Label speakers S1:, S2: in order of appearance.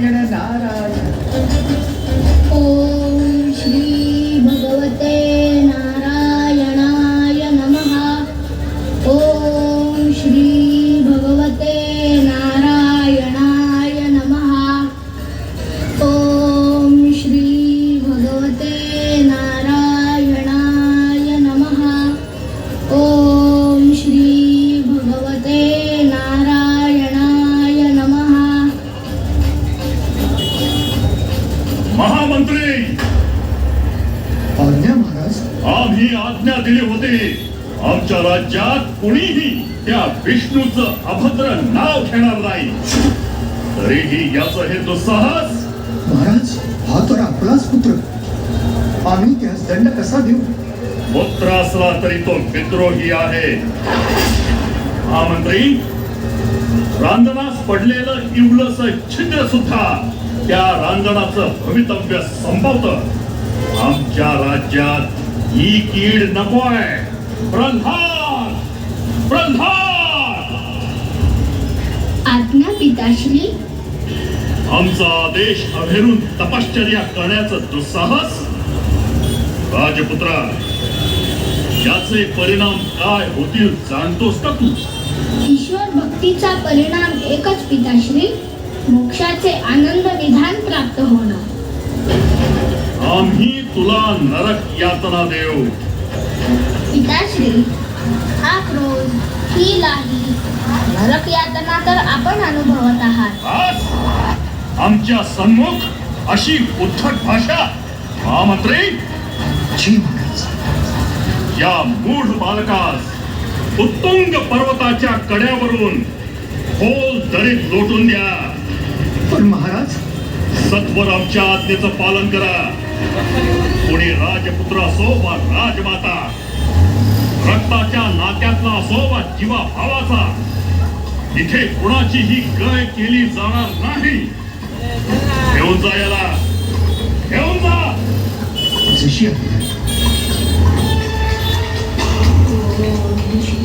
S1: नारायण.
S2: ओम श्री भगवते नारायणाय नमः. ओम श्री भगवते नारायणाय नमः. ओम श्री भगवते नारायणाय नमः. ओम श्री भगवते नारायणाय नमः.
S3: महामंत्री,
S1: आज्ञा महाराज.
S3: आम्ही आज्ञा दिली होती आमच्या राज्यात कुणीही त्या विष्णूचं अभद्र नाव घेणार नाही. तरीही याचं हे दुस्साहस.
S1: महाराज, हा तर आपलाच पुत्र. आम्ही त्यास दंड कसा देऊ?
S3: पुत्र असला तरी तो विद्रोही आहे. महामंत्री, रांजणास पडलेलं इवलस छिद्र सुद्धा त्या रांजणाचं भवितव्य संपवतं. आमच्या राज्यात ही कीड नकोय. प्रल्हाद, प्रल्हाद!
S2: आज्ञा पिताश्री.
S3: आमचा आदेश अभेरून तपश्चर्या करण्याचं दुस्साहस. राजपुत्रा, याचे परिणाम काय होतील जाणतोस का तू?
S2: ईश्वर भक्तीचा परिणाम एकच पिताश्री, मोक्षाचे आनंद निधान प्राप्त होणं.
S3: आम्ही तुला नरक यातना देऊ.
S2: पिताश्री, हा क्रोध, ही लाही, नरक यातना तर आपण अनुभवत आहात.
S3: आज आमच्या सन्मुख अशी उद्धट भाषा. महामंत्री,
S1: जी महाराज.
S3: या मूढ बालकास उत्तुंग पर्वताच्या कड्यावरून खोल दरीत लोटून द्या.
S1: पण महाराज,
S3: सत्वर आमच्या आज्ञेचं पालन करा. कोणी राजपुत्र असो वा राजमाता, रक्ताच्या नात्यातला असो वा जीवा भावाचा, इथे कुणाचीही गय केली जाणार नाही. घेऊन जा याला, घेऊन जा.
S1: जशी आज्ञा.
S2: ओम श्री